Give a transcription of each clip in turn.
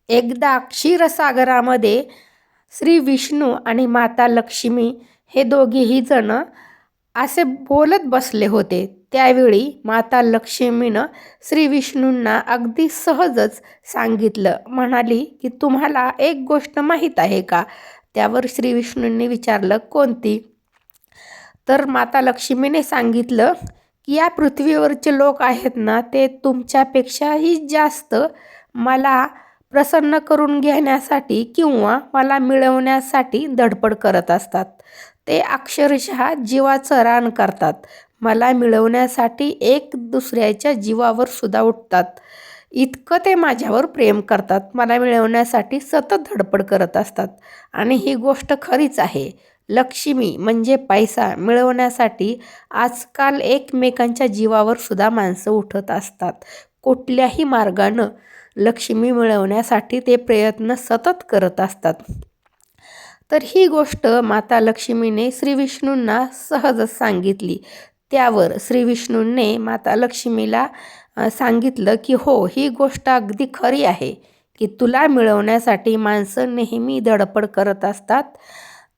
एकदा क्षीरसागरामध्ये श्री विष्णू आणि माता लक्ष्मी हे दोघेही जण असे बोलत बसले होते. त्यावेळी माता लक्ष्मीनं श्री विष्णूंना अगदी सहजच सांगितलं. म्हणाली की तुम्हाला एक गोष्ट माहीत आहे का? त्यावर श्री विष्णूंनी विचारलं, कोणती? तर माता लक्ष्मीने सांगितलं की या पृथ्वीवरचे लोक आहेत ना, ते तुमच्यापेक्षाही जास्त मला प्रसन्न करून घेण्यासाठी किंवा मला मिळवण्यासाठी धडपड करत असतात. ते अक्षरशः जीवाचं रान करतात. मला मिळवण्यासाठी एक दुसऱ्याच्या जीवावर सुद्धा उठतात. इतकं ते माझ्यावर प्रेम करतात. मला मिळवण्यासाठी सतत धडपड करत असतात. आणि ही गोष्ट खरीच आहे. लक्ष्मी म्हणजे पैसा मिळवण्यासाठी आजकाल एकमेकांच्या जीवावर सुद्धा माणसं उठत असतात. कुठल्याही मार्गानं लक्ष्मी मिळवण्यासाठी ते प्रयत्न सतत करत असतात. तर ही गोष्ट माता लक्ष्मीने श्री विष्णूंना सहजच सांगितली. त्यावर श्री विष्णूंनी माता लक्ष्मीला सांगितलं की हो, ही गोष्ट अगदी खरी आहे की तुला मिळवण्यासाठी माणसं नेहमी धडपड करत असतात.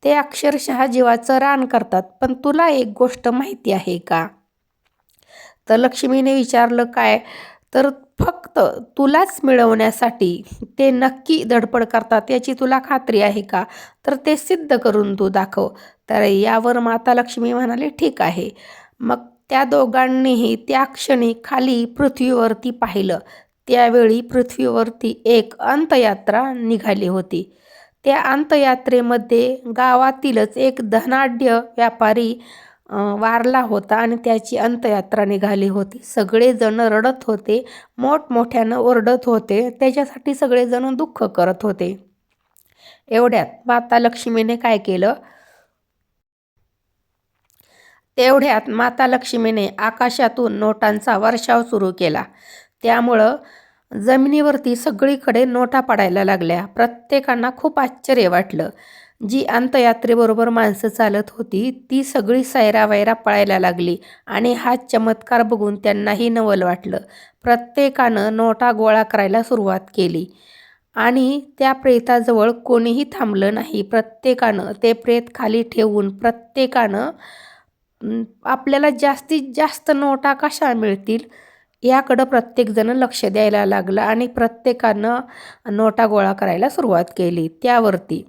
ते अक्षरशः जीवाचं रान करतात. पण तुला एक गोष्ट माहिती आहे का? तर लक्ष्मीने विचारलं, काय? तर फक्त तुलाच मिळवण्यासाठी ते नक्की धडपड करतात याची तुला खात्री आहे का? तर ते सिद्ध करून तू दाखव. तर यावर माता लक्ष्मी म्हणाली, ठीक आहे. मग त्या दोघांनीही त्या क्षणी खाली पृथ्वीवरती पाहिलं. त्यावेळी पृथ्वीवरती एक अंतयात्रा निघाली होती. त्या अंतयात्रेमध्ये गावातीलच एक धनाढ्य व्यापारी वारला होता आणि त्याची अंत्ययात्रा निघाली होती. सगळेजण रडत होते, मोठमोठ्यानं ओरडत होते. त्याच्यासाठी सगळेजण दुःख करत होते. एवढ्यात माता लक्ष्मीने काय केलं? तेवढ्यात माता लक्ष्मीने आकाशातून नोटांचा वर्षाव सुरू केला. त्यामुळं जमिनीवरती सगळीकडे नोटा पडायला लागल्या. प्रत्येकांना खूप आश्चर्य वाटलं. जी अंत्ययात्रेबरोबर माणसं चालत होती ती सगळी सैरावैरा पळायला लागली आणि हा चमत्कार बघून त्यांनाही नवल वाटलं. प्रत्येकानं नोटा गोळा करायला सुरुवात केली आणि त्या प्रेताजवळ कोणीही थांबलं नाही. प्रत्येकानं ते प्रेत खाली ठेवून प्रत्येकानं आपल्याला जास्तीत जास्त नोटा कशा मिळतील याकडं प्रत्येकजण लक्ष द्यायला लागलं आणि प्रत्येकानं नोटा गोळा करायला सुरुवात केली. त्यावरती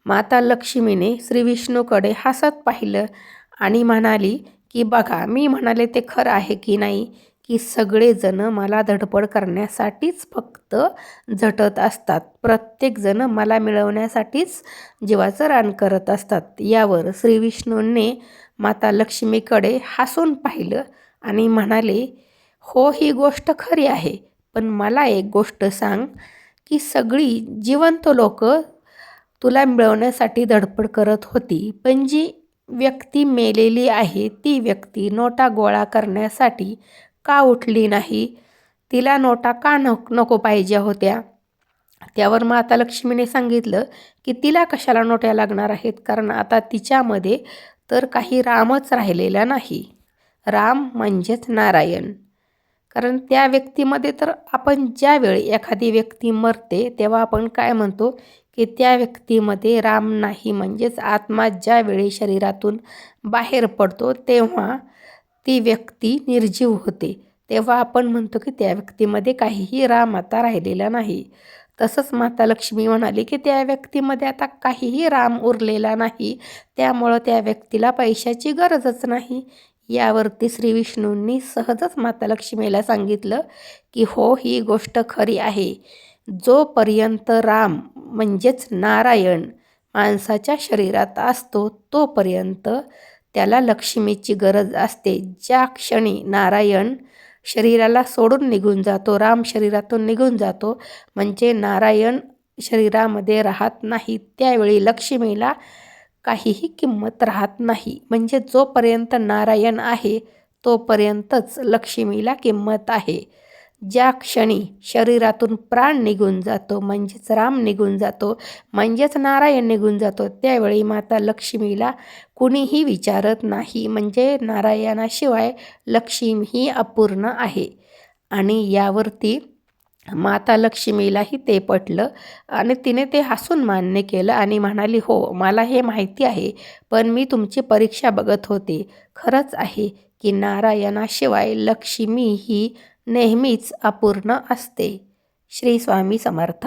माता लक्ष्मीने श्री विष्णूकडे हसत पाहिलं आणि म्हणाली की बघा, मी म्हणाले ते खरं आहे की नाही, की सगळेजण मला धडपड करण्यासाठीच फक्त झटत असतात. प्रत्येकजण मला मिळवण्यासाठीच जीवाचं रान करत असतात. यावर श्री विष्णूंनी माता लक्ष्मीकडे हसून पाहिलं आणि म्हणाले, हो, ही गोष्ट खरी आहे. पण मला एक गोष्ट सांग की सगळी जिवंत लोक तुला मिळवण्यासाठी धडपड करत होती, पण जी व्यक्ती मेलेली आहे ती व्यक्ती नोटा गोळा करण्यासाठी का उठली नाही? तिला नोटा का नको पाहिजे होत्या? त्यावर माता लक्ष्मीने सांगितलं की तिला कशाला नोट्या लागणार आहेत, कारण आता तिच्यामध्ये तर काही रामच राहिलेला नाही. राम म्हणजेच नारायण. कारण त्या व्यक्तीमध्ये तर आपण ज्यावेळी एखादी व्यक्ती मरते तेव्हा आपण काय म्हणतो की त्या व्यक्तीमध्ये राम नाही. म्हणजेच आत्मा ज्यावेळी शरीरातून बाहेर पडतो तेव्हा ती व्यक्ती निर्जीव होते. तेव्हा आपण म्हणतो की त्या व्यक्तीमध्ये काहीही राम आता राहिलेला नाही. तसंच माता लक्ष्मी म्हणाली की त्या व्यक्तीमध्ये आता काहीही राम उरलेला नाही. त्यामुळं त्या व्यक्तीला पैशाची गरजच नाही. यावरती श्री विष्णूंनी सहजच माता लक्ष्मीला सांगितलं की हो, ही गोष्ट खरी आहे. जोपर्यंत राम म्हणजेच नारायण माणसाच्या शरीरात असतो तोपर्यंत त्याला लक्ष्मीची गरज असते. ज्या क्षणी नारायण शरीराला सोडून निघून जातो, राम शरीरातून निघून जातो, म्हणजे नारायण शरीरामध्ये राहत नाही, त्यावेळी लक्ष्मीला काहीही किंमत राहत नाही. म्हणजे जोपर्यंत नारायण आहे तोपर्यंतच लक्ष्मीला किंमत आहे. ज्या क्षणी शरीरातून प्राण निघून जातो, म्हणजेच राम निघून जातो, म्हणजेच नारायण निघून जातो, त्यावेळी माता लक्ष्मीला कुणीही विचारत नाही. म्हणजे नारायणाशिवाय लक्ष्मी ही अपूर्ण आहे. आणि यावरती माता लक्ष्मीलाही ते पटलं आणि तिने ते हसून मान्य केलं आणि म्हणाली, हो, मला हे माहिती आहे, पण मी तुमची परीक्षा बघत होते. खरंच आहे की नारायणाशिवाय लक्ष्मी ही नेहमीच अपूर्ण असते. श्री स्वामी समर्थ.